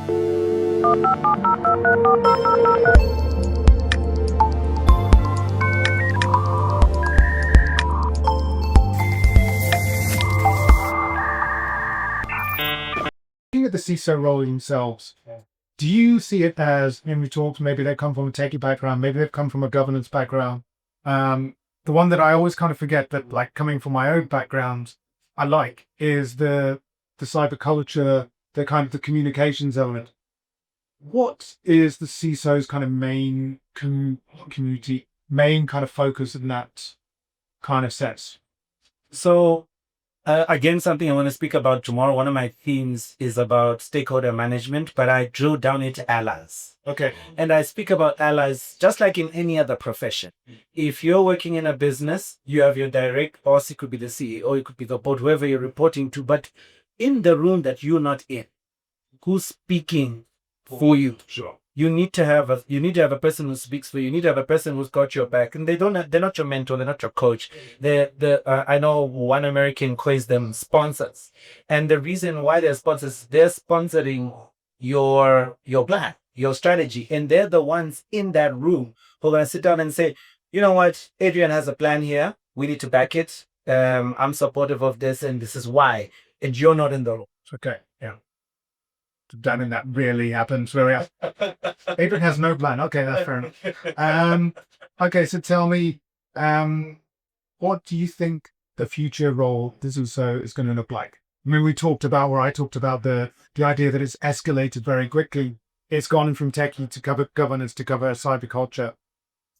Looking at the CISO role themselves, do you see it as, when we talked, maybe they come from a techie background, maybe they've come from a governance background. The one that I always kind of forget that, like, coming from my own background, I like is the cyber culture, the kind of the communications element. What is the CISO's kind of main community, main kind of focus in that kind of sense? So again, something I want to speak about tomorrow. One of my themes is about stakeholder management, but I drill down into allies. Okay. And I speak about allies just like in any other profession. If you're working in a business, you have your direct boss. It could be the CEO, it could be the board, whoever you're reporting to. But in the room that you're not in, who's speaking for you? Sure. You need to have a person who speaks for you. You need to have a person who's got your back, and they're not your mentor, they're not your coach. I know one American calls them sponsors, and the reason why they're sponsors, they're sponsoring your plan, your strategy, and they're the ones in that room who are gonna sit down and say, you know what, Adrian has a plan here. We need to back it. I'm supportive of this, and this is why. And you're not in the room. Okay. Yeah. Damn, that really happens very often. Adrian has no plan. Okay, that's fair enough. Okay, so tell me, what do you think the future role this also is going to look like? I mean, I talked about the idea that it's escalated very quickly. It's gone from techie to cover governance to cover cyber culture.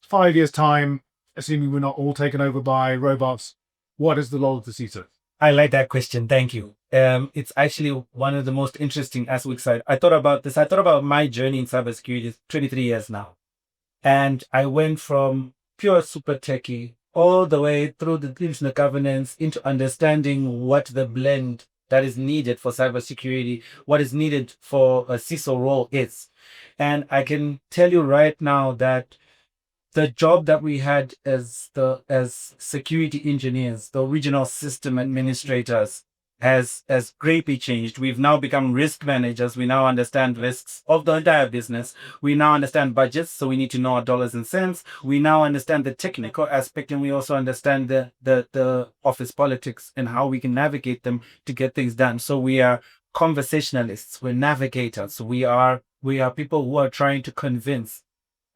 5 years time, assuming we're not all taken over by robots, what is the role of the CISO? I like that question. Thank you. It's actually one of the most interesting aspects. I thought about this. I thought about my journey in cybersecurity 23 years now. And I went from pure super techie all the way through into the governance, into understanding what the blend that is needed for cybersecurity, what is needed for a CISO role is. And I can tell you right now that the job that we had as security engineers, the original system administrators, has greatly changed. We've now become risk managers. We now understand risks of the entire business. We now understand budgets, so we need to know our dollars and cents. We now understand the technical aspect, and we also understand the office politics and how we can navigate them to get things done. So we are conversationalists, we're navigators, we are people who are trying to convince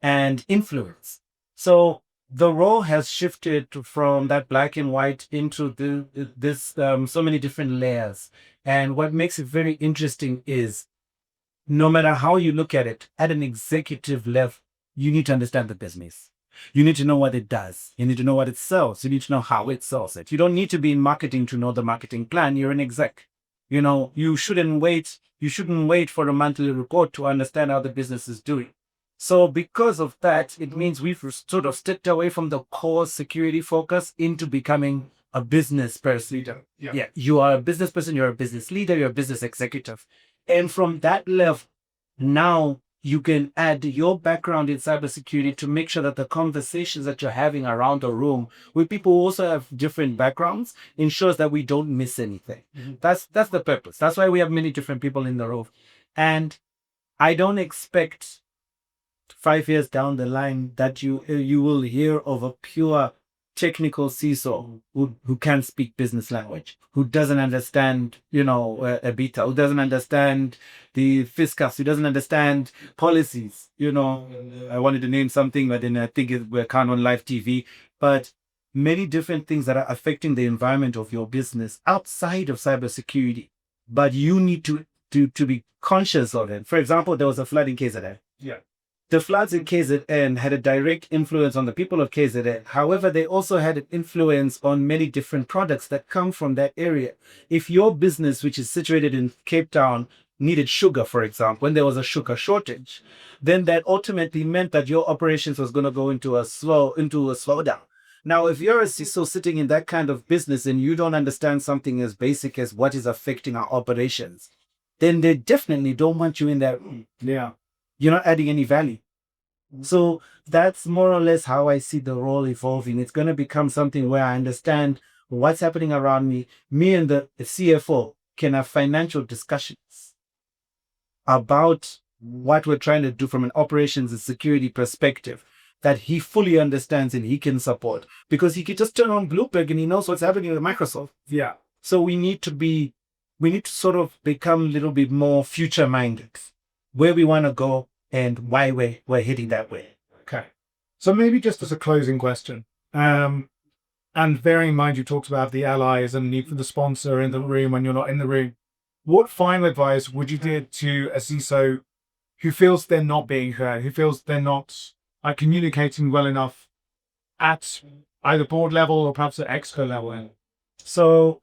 and influence. So the role has shifted from that black and white into this so many different layers. And what makes it very interesting is no matter how you look at it, at an executive level, you need to understand the business. You need to know what it does. You need to know what it sells. You need to know how it sells it. You don't need to be in marketing to know the marketing plan. You're an exec. You shouldn't wait for a monthly report to understand how the business is doing. So because of that, it means we've sort of stepped away from the core security focus into becoming a business person. Leader. Yeah, you are a business person, you're a business leader, you're a business executive. And from that level, now you can add your background in cybersecurity to make sure that the conversations that you're having around the room with people who also have different backgrounds ensures that we don't miss anything. Mm-hmm. That's the purpose. That's why we have many different people in the room. And I don't expect 5 years down the line that you will hear of a pure technical CISO who can't speak business language, who doesn't understand, EBITDA, who doesn't understand the fiscus, who doesn't understand policies. I wanted to name something, but then I think we're kind of on live TV. But many different things that are affecting the environment of your business outside of cybersecurity, but you need to be conscious of it. For example, there was a flood in KZN. Yeah. The floods in KZN had a direct influence on the people of KZN. However, they also had an influence on many different products that come from that area. If your business, which is situated in Cape Town, needed sugar, for example, when there was a sugar shortage, then that ultimately meant that your operations was going to go into a slowdown. Now, if you're a CISO sitting in that kind of business and you don't understand something as basic as what is affecting our operations, then they definitely don't want you in that room. Yeah. You're not adding any value. So that's more or less how I see the role evolving. It's going to become something where I understand what's happening around me. Me and the CFO can have financial discussions. about what we're trying to do from an operations and security perspective that he fully understands and he can support, because he can just turn on Bloomberg and he knows what's happening with Microsoft. Yeah. So we need to sort of become a little bit more future minded, where we want to go and why we're heading that way. Okay. So maybe just as a closing question, and bearing in mind you talked about the allies and need for the sponsor in the room when you're not in the room, what final advice would you give to a CISO who feels they're not being heard, who feels they're not communicating well enough at either board level or perhaps at exco level? So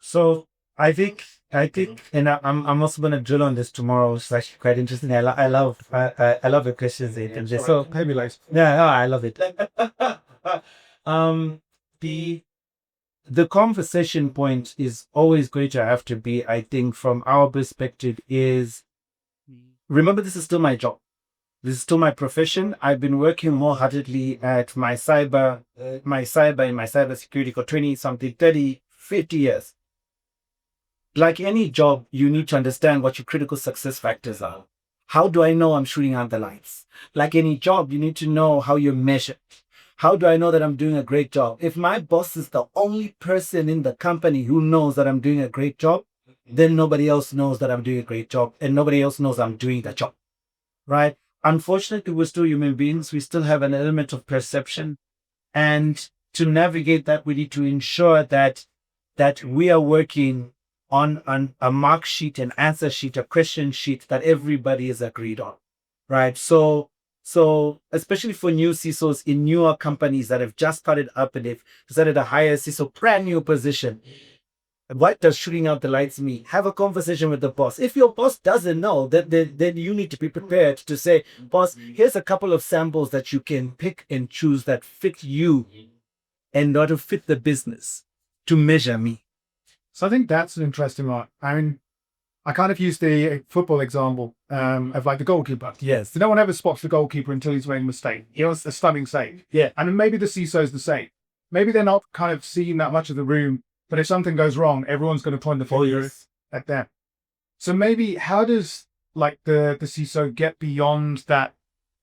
I think, and I'm also going to drill on this tomorrow. It's actually quite interesting. I love the questions, Adrian. So Maybe later. yeah, no, I love it. The conversation point is always going to have to be, I think, from our perspective, is remember, this is still my job. This is still my profession. I've been working more heartedly at my cyber security for 20 something, 30, 50 years. Like any job, you need to understand what your critical success factors are. How do I know I'm shooting out the lights? Like any job, you need to know how you're measured. How do I know that I'm doing a great job? If my boss is the only person in the company who knows that I'm doing a great job, then nobody else knows that I'm doing a great job, and nobody else knows I'm doing the job, right? Unfortunately, we're still human beings. We still have an element of perception. And to navigate that, we need to ensure that we are working on a mark sheet, an answer sheet, a question sheet that everybody is agreed on, right? So especially for new CISOs in newer companies that have just started up and they've decided to hire a CISO, brand new position, what does shooting out the lights mean? Have a conversation with the boss. If your boss doesn't know, then you need to be prepared to say, boss, here's a couple of samples that you can pick and choose that fit you and not to fit the business to measure me. So I think that's an interesting one. I mean, I kind of use the football example of like the goalkeeper. Yes. So no one ever spots the goalkeeper until he's made a mistake. He was a stunning save. Yeah. And then maybe the CISO is the same. Maybe they're not kind of seeing that much of the room, but if something goes wrong, everyone's going to point the finger at them. So maybe how does like the CISO get beyond that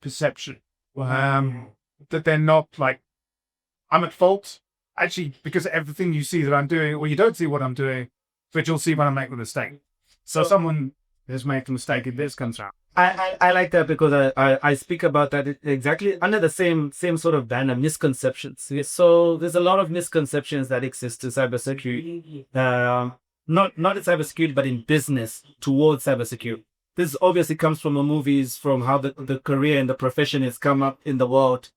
perception? That they're not like, I'm at fault. Actually, because of everything you see that I'm doing, or you don't see what I'm doing, but you'll see when I make the mistake. So someone has made the mistake if this comes out. I like that because I speak about that exactly under the same sort of banner, misconceptions. So there's a lot of misconceptions that exist in cybersecurity, not in cybersecurity, but in business towards cybersecurity. This obviously comes from the movies, from how the career and the profession has come up in the world.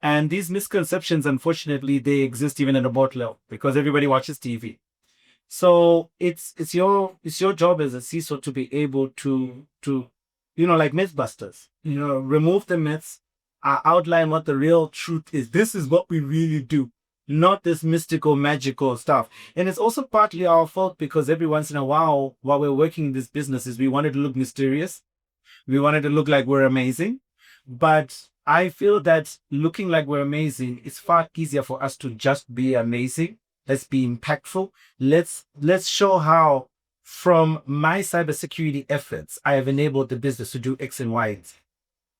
And these misconceptions, unfortunately, they exist even at a board level because everybody watches TV. So it's your job as a CISO to be able to like Mythbusters, remove the myths, outline what the real truth is. This is what we really do, not this mystical, magical stuff. And it's also partly our fault because every once in a while we're working in this business, we wanted to look mysterious. We wanted to look like we're amazing. But I feel that looking like we're amazing, it's far easier for us to just be amazing. Let's be impactful. Let's show how from my cybersecurity efforts, I have enabled the business to do X and Y.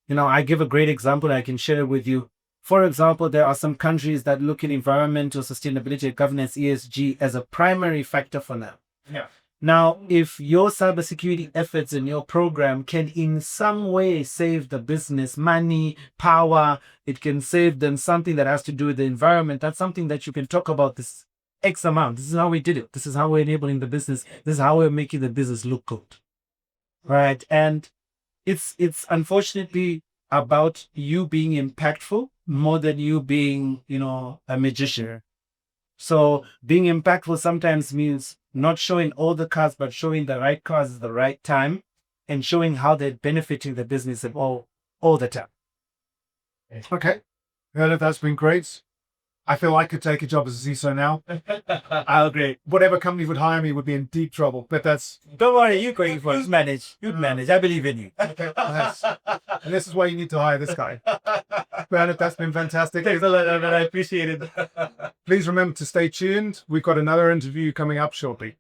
I give a great example and I can share it with you. For example, there are some countries that look at environmental sustainability, governance, ESG as a primary factor for them. Yeah. Now, if your cybersecurity efforts in your program can in some way save the business money, power, it can save them something that has to do with the environment, that's something that you can talk about this X amount. This is how we did it. This is how we're enabling the business. This is how we're making the business look good. Right? And it's unfortunately about you being impactful more than you being, a magician. So being impactful sometimes means not showing all the cards, but showing the right cards at the right time and showing how they're benefiting the business all the time. Okay. Well, that's been great. I feel I could take a job as a CISO now. I agree. Whatever company would hire me would be in deep trouble, but that's... Don't worry, you're going for it. You'd manage. I believe in you. Okay, yes. And this is why you need to hire this guy. Bernard, that's been fantastic. Thanks a lot, man. I appreciate it. Please remember to stay tuned. We've got another interview coming up shortly.